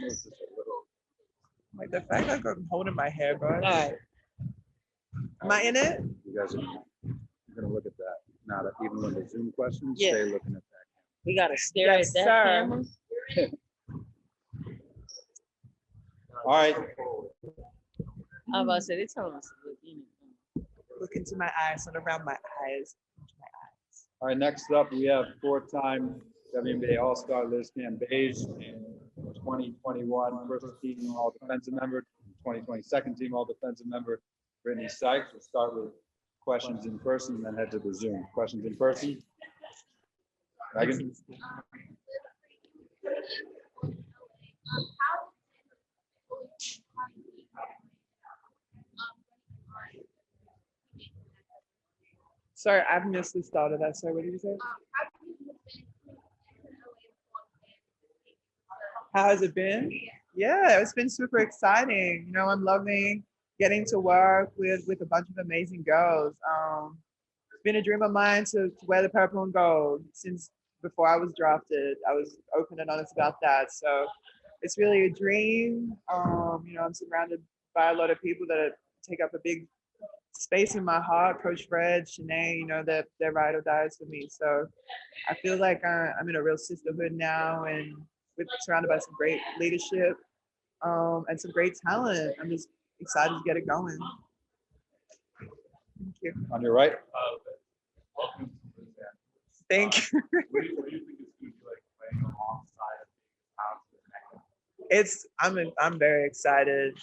Move this a little. Like the fact that I'm holding my hair, bro. All right. Am I in it? You guys are gonna look at that. Now that even when the Zoom questions, Yeah. stay looking at that. We gotta stare Yes, at that sir. camera. All right. I was about to say they telling us to look in it. Look into my eyes, not around my eyes. Into my eyes. All right. Next up, we have four-time WNBA All-Star Liz Cambage, 2021 first team All-Defensive member, 2020 second team All-Defensive member, Britney Sykes. We'll start with questions in person and then head to the Zoom. Questions in person. Megan? Sorry, I've missed the start of that. Sorry, what did you say? How has it been? Yeah, it's been super exciting. You know, I'm loving getting to work with a bunch of amazing girls. It's been a dream of mine to wear the purple and gold since before I was drafted. I was open and honest about that. So it's really a dream. You know, I'm surrounded by a lot of people that take up a big space in my heart. Coach Fred, Shanae, you know, they're ride or dies for me. So I feel like I'm in a real sisterhood now, and we're surrounded by some great leadership and some great talent. I'm just excited to get it going. Thank you. On your right. Thank you. What do you think it's going to be like playing alongside I'm very excited.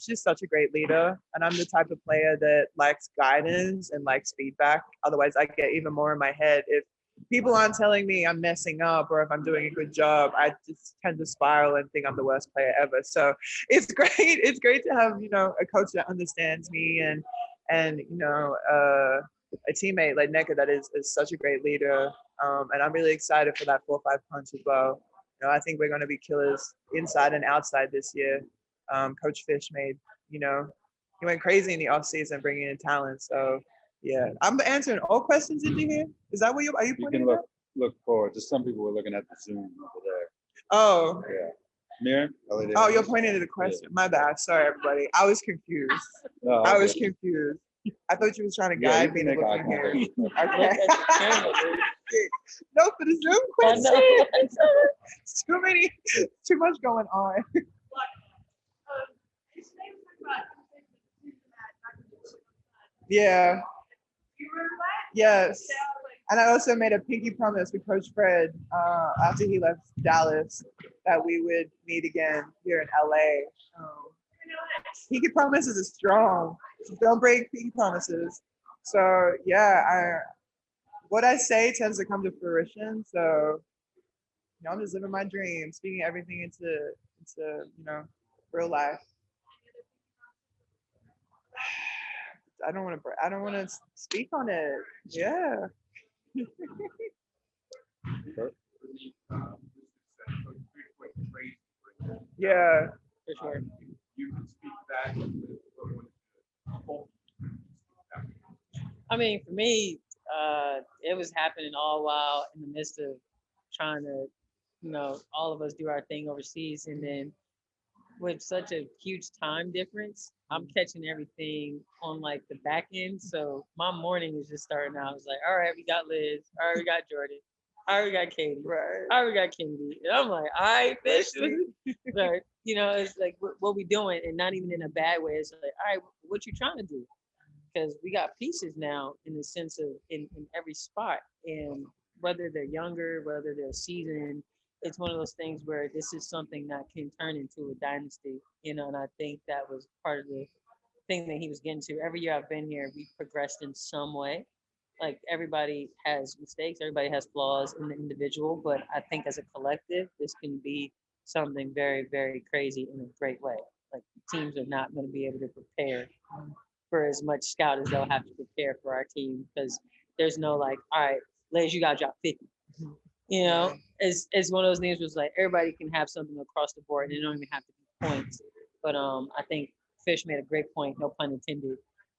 She's such a great leader, and I'm the type of player that likes guidance and likes feedback. Otherwise, I get even more in my head. If people aren't telling me I'm messing up or if I'm doing a good job, I just tend to spiral and think I'm the worst player ever. So it's great. It's great to have, you know, a coach that understands me and you know, a teammate like Neka that is such a great leader. And I'm really excited for that 4-5 punch as well. You know, I think we're going to be killers inside and outside this year. Coach Fish you know, he went crazy in the offseason bringing in talent. So yeah, I'm answering all questions into here. Is that what are you You pointing can at? look forward. Just some people were looking at the Zoom over there. Oh, Yeah. Miriam? oh, you're pointing at the question. My bad. Sorry, everybody. I was confused. No, I was okay. confused. I thought you was trying to Yeah, guide you me can to make look eye in here. contact. Okay. Look at the camera, dude. No, for the Zoom I question. know. Too many, too much going on. Yeah. Yes. And I also made a pinky promise with Coach Fred after he left Dallas that we would meet again here in LA. Pinky promises is strong. Don't break pinky promises. So yeah, what I say tends to come to fruition. So you know, I'm just living my dream, speaking everything into you know, real life. I don't want to speak on it. Yeah. Yeah. For sure. You can speak that. I mean, for me, it was happening all while in the midst of trying to, you know, all of us do our thing overseas, and then with such a huge time difference, I'm catching everything on like the back end. So my morning is just starting out. I was like, all right, we got Liz. All right, we got Jordan. All right, we got Katie. Right. All right, we got Katie. And I'm like, all right, bitch. Like, you know, it's like what we doing, and not even in a bad way. It's like, all right, what you trying to do? Because we got pieces now in the sense of in every spot, and whether they're younger, whether they're seasoned, it's one of those things where this is something that can turn into a dynasty, you know. And I think that was part of the thing that he was getting to. Every year I've been here, we've progressed in some way. Like everybody has mistakes, everybody has flaws in the individual, but I think as a collective, this can be something very, very crazy in a great way. Like teams are not going to be able to prepare for as much scout as they'll have to prepare for our team, because there's no like, all right, Liz, you got to drop 50. You know, it's one of those things where it's like everybody can have something across the board, and it don't even have to be points. But I think Fish made a great point, no pun intended,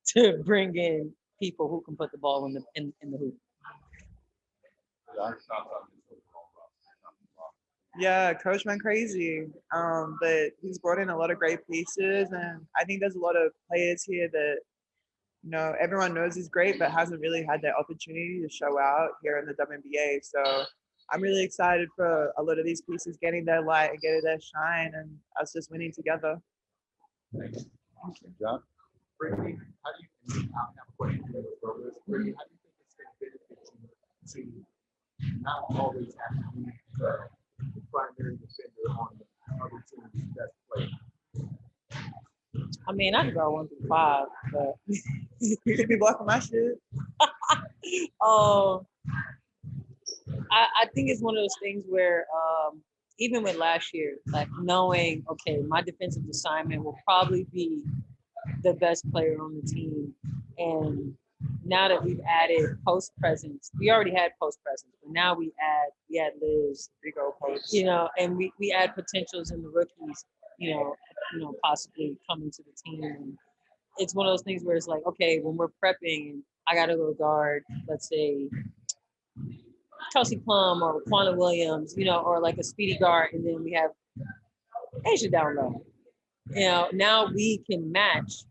to bring in people who can put the ball in the hoop. Yeah, Coach went crazy. But he's brought in a lot of great pieces, and I think there's a lot of players here that everyone knows he's great, but hasn't really had that opportunity to show out here in the WNBA. So I'm really excited for a lot of these pieces getting their light and getting their shine, and us just winning together. Thanks. John? Brittany, how do you think, I have a question for you, brothers. Brittany, how do you think it's going to benefit you to not always have to be the primary defender on the other team's best player? I mean, I can go 1 through 5, but You should be blocking my shit. oh, I think it's one of those things where even with last year, like knowing, okay, my defensive assignment will probably be the best player on the team. And now that we've added post presence, we already had post presence, but now we add Liz, Big old post. and we add potentials in the rookies, possibly coming to the team. And it's one of those things where it's like, okay, when we're prepping, I got to go guard, let's say Kelsey Plum or Quanah Williams, or like a speedy guard, and then we have Asia down low. Now we can match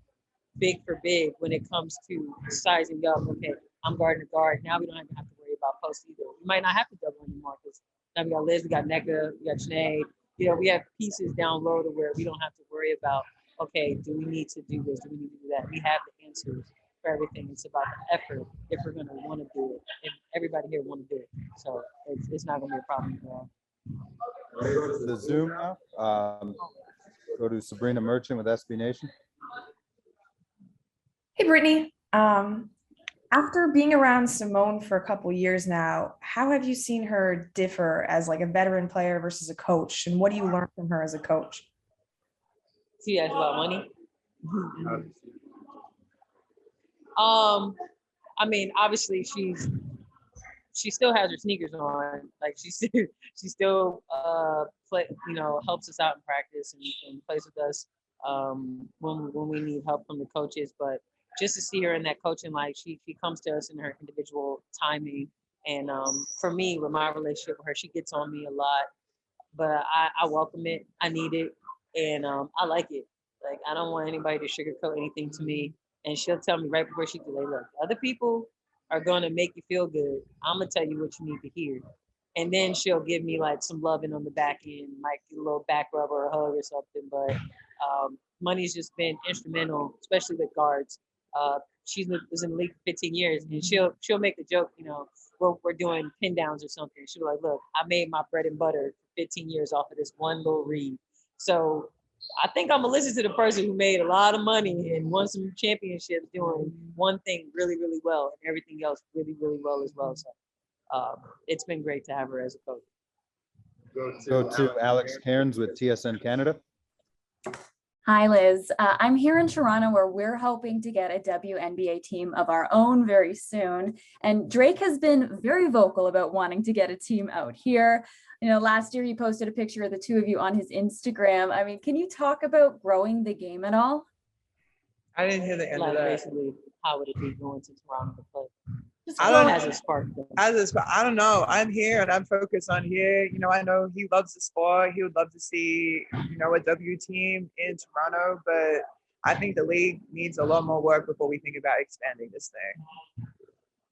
big for big when it comes to sizing up. Okay, I'm guarding a guard. Now we don't have to worry about post either. We might not have to double anymore because now we got Liz, we got NECA, we got Sinead. We have pieces down low to where we don't have to worry about, okay, do we need to do this? Do we need to do that? We have the answers for everything. It's about the effort if we're going to want to do it. And everybody here want to do it. So it's not going to be a problem at all. Go to the Zoom now. Go to Sabrina Merchant with SB Nation. Hey, Brittany. After being around Simone for a couple years now, how have you seen her differ as like a veteran player versus a coach? And what do you learn from her as a coach? See, that's about money. I mean, obviously she still has her sneakers on. Like she still helps us out in practice and plays with us when we need help from the coaches. But just to see her in that coaching life, she comes to us in her individual timing. And for me, with my relationship with her, she gets on me a lot, but I welcome it. I need it, and I like it. Like I don't want anybody to sugarcoat anything to me. And she'll tell me right before she do, look, other people are gonna make you feel good. I'm gonna tell you what you need to hear. And then she'll give me like some loving on the back end, like a little back rub or a hug or something. But Money's just been instrumental, especially with guards. She was in the league for 15 years, and she'll make a joke, we're doing pin downs or something. She'll be like, look, I made my bread and butter for 15 years off of this one little read. So I think I'm gonna listen to the person who made a lot of money and won some championships doing one thing really, really well and everything else really, really well as well. So it's been great to have her as a coach. Go to Alex Cairns with TSN Canada. Hi, Liz. I'm here in Toronto where we're hoping to get a WNBA team of our own very soon. And Drake has been very vocal about wanting to get a team out here. Last year he posted a picture of the two of you on his Instagram. I mean, can you talk about growing the game at all? I didn't hear the end of that. Basically, how would it be going to Toronto to play? I don't as a spark. I don't know. I'm here and I'm focused on here. I know he loves the sport. He would love to see, a W team in Toronto, but I think the league needs a lot more work before we think about expanding this thing.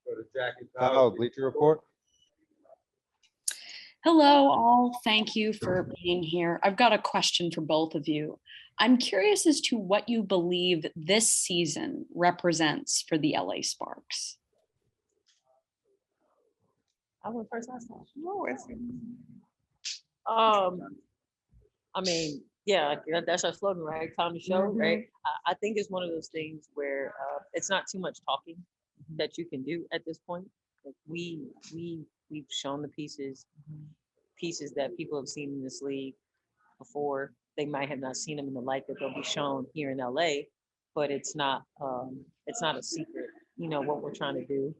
Go to Jackie Powell, Bleacher Report. Hello, all. Thank you for being here. I've got a question for both of you. I'm curious as to what you believe this season represents for the LA Sparks. I went first last time. No, I mean, yeah, that's our slogan, right? Time to show, right? I think it's one of those things where it's not too much talking that you can do at this point. Like we've shown the pieces that people have seen in this league before. They might have not seen them in the light that they'll be shown here in LA, but it's not a secret. What we're trying to do.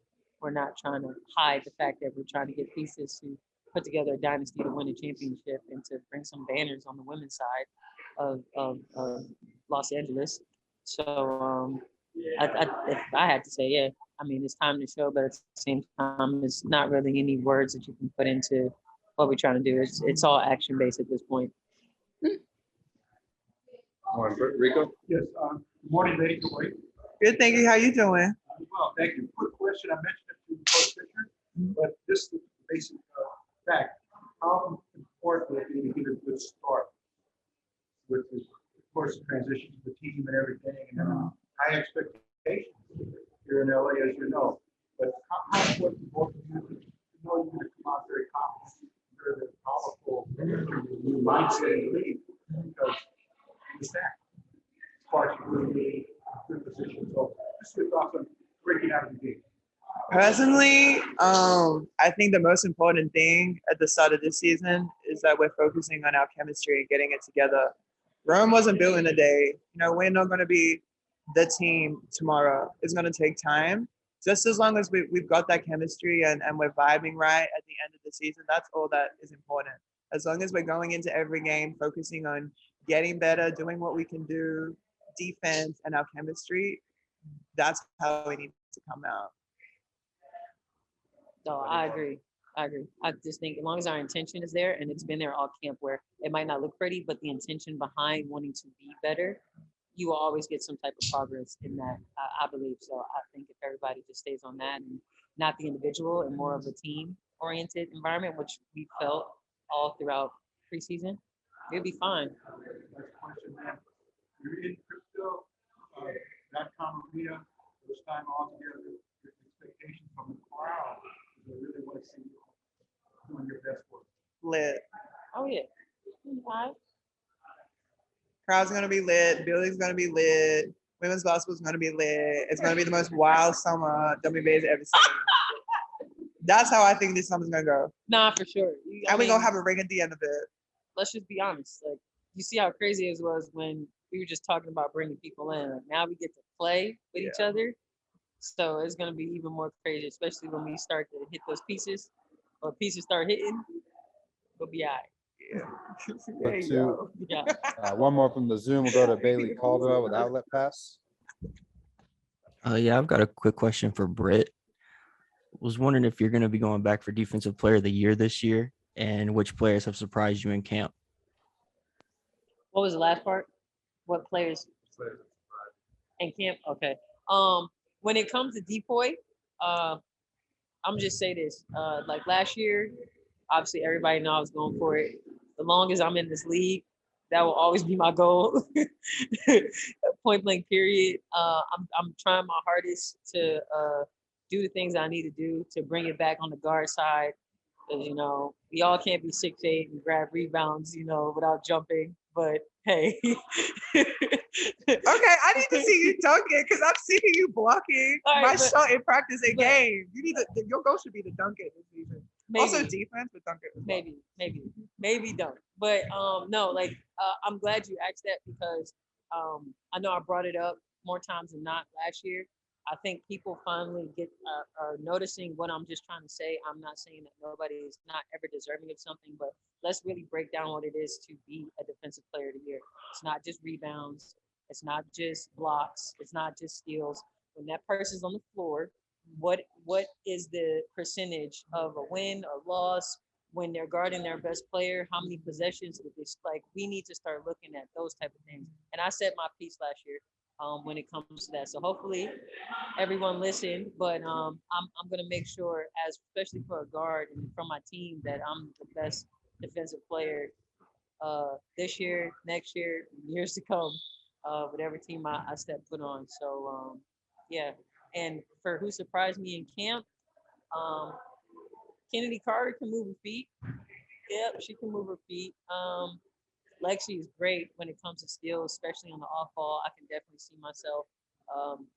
We're not trying to hide the fact that we're trying to get pieces to put together a dynasty to win a championship and to bring some banners on the women's side of Los Angeles. So if I had to say, yeah, I mean, it's time to show, but at the same time, it's not really any words that you can put into what we're trying to do. It's all action based at this point. Rico? Yes, good morning, ladies. How are you? Good, thank you. How you doing? Well, thank you. Quick question. I mentioned it to Coach Fisher, but just the basic fact. How important would it be to get a good start with this, of course, the transition to the team and everything, and high expectations here in LA, as you know. But how important is both of you to know you're going to come out very confident, very powerful, new mindset in the league, because the staff starts really, really good position. So just your thoughts on breaking out of the game. Personally, I think the most important thing at the start of this season is that we're focusing on our chemistry and getting it together. Rome wasn't built in a day. You know, we're not going to be the team tomorrow. It's going to take time. Just as long as we've got that chemistry and we're vibing right at the end of the season, that's all that is important. As long as we're going into every game, focusing on getting better, doing what we can do, defense and our chemistry, that's how we need to come out. So I agree. I just think as long as our intention is there, and it's been there all camp, where it might not look pretty, but the intention behind wanting to be better, you will always get some type of progress in that. I believe so. I think if everybody just stays on that and not the individual and more of a team-oriented environment, which we felt all throughout preseason, it'll be fine. Next question, man. You're in crypto, that arena, this time all together, your expectations from the crowd. They really want to see you doing your best work. Lit. Oh yeah. Hi. Crowd's gonna be lit. Building's gonna be lit. Women's basketball's gonna be lit. It's gonna be the most wild summer WNBA's ever seen. That's how I think this summer's gonna go. Nah, for sure. And we're gonna have a ring at the end of it. Let's just be honest. Like, you see how crazy it was when we were just talking about bringing people in. Like, now we get to play with each other. So it's going to be even more crazy, especially when we start to hit those pieces, or pieces start hitting. We'll be all right. There you go. Yeah. One more from the Zoom. We'll go to Bailey Caldwell with Outlet Pass. Yeah, I've got a quick question for Britt. Was wondering if you're going to be going back for Defensive Player of the Year this year, and which players have surprised you in camp? What was the last part? What players? In camp? Okay. When it comes to decoy, I'm just say this. Like last year, obviously everybody know I was going for it. The longest I'm in this league, that will always be my goal. Point blank period. I'm trying my hardest to do the things I need to do to bring it back on the guard side. Because, you know, we all can't be 6'8" and grab rebounds, you know, without jumping. But hey. Okay, I need to see you dunking because I'm seeing you blocking my shot in practice and game. You need to. Your goal should be to dunk it this season. Also defense, but dunk it. Maybe dunk. But no, like I'm glad you asked that because I know I brought it up more times than not last year. I think people finally are noticing what I'm just trying to say. I'm not saying that nobody is not ever deserving of something, but let's really break down what it is to be a defensive player of the year. It's not just rebounds. It's not just blocks. It's not just steals. When that person's on the floor, what is the percentage of a win or loss when they're guarding their best player? How many possessions? Like, we need to start looking at those type of things. And I said my piece last year. When it comes to that. So hopefully everyone listened, but I'm gonna make sure, especially for a guard and from my team, that I'm the best defensive player this year, next year, years to come, whatever team I step foot on. So yeah. And for who surprised me in camp, Kennedy Carter can move her feet. Yep, she can move her feet. Lexi is great when it comes to steals, especially on the off ball. I can definitely see myself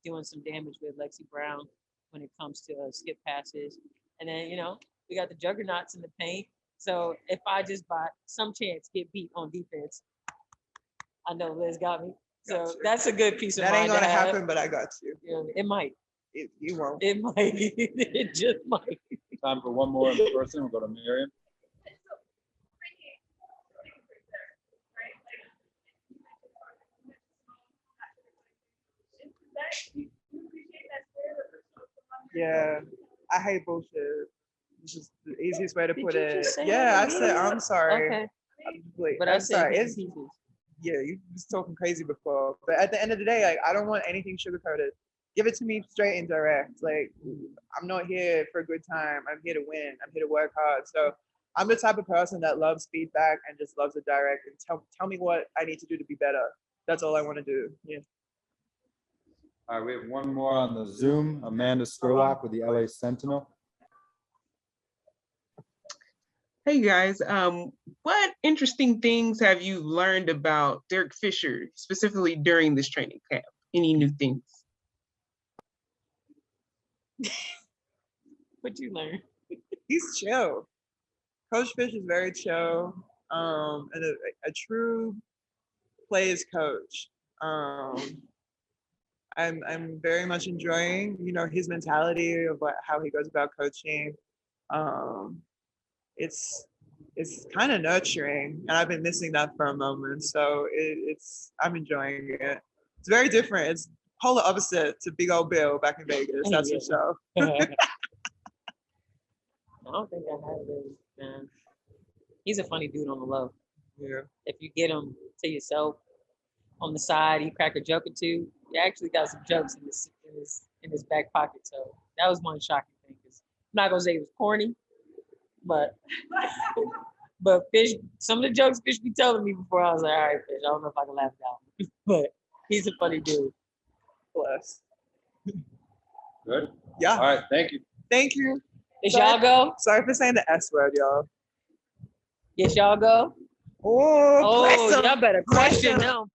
doing some damage with Lexi Brown when it comes to skip passes. And then, you know, we got the juggernauts in the paint. So if I just by some chance get beat on defense, I know Liz got me. So that's a good piece of mind. That ain't gonna to have. happen, but I got you. Yeah, it might. You won't. It might. It just might. Time for one more in person. We'll go to Miriam. Yeah, I hate bullshit. It's just the easiest way to Did put you it. just say Yeah, that? I said, I'm sorry. Okay, Wait, but I I'm said sorry. bits It's, and pieces. yeah, you was talking crazy before. But at the end of the day, like, I don't want anything sugarcoated. Give it to me straight and direct. Like, I'm not here for a good time. I'm here to win. I'm here to work hard. So I'm the type of person that loves feedback and just loves it direct and tell me what I need to do to be better. That's all I want to do. Yeah. All right, we have one more on the Zoom, Amanda Spurlock with the LA Sentinel. Hey guys, what interesting things have you learned about Derek Fisher, specifically during this training camp? Any new things? What you learn? He's chill. Coach Fish is very chill, and a true players coach. I'm very much enjoying, his mentality of how he goes about coaching. It's kind of nurturing, and I've been missing that for a moment. So I'm enjoying it. It's very different. It's polar opposite to Big Old Bill back in Vegas. That's for sure. I don't think I have those, man. He's a funny dude on the low. Yeah. If you get him to yourself on the side, you crack a joke or two. He actually got some jokes in his back pocket. So that was one shocking thing. I'm not gonna say it was corny, but Fish, some of the jokes Fish be telling me before, I was like, all right, Fish, I don't know if I can laugh it out. But he's a funny dude. Bless. Good? Yeah. All right, thank you. Thank you. Did y'all go? Sorry for saying the S word, y'all. Yes, y'all go? Oh, Oh, y'all better question them.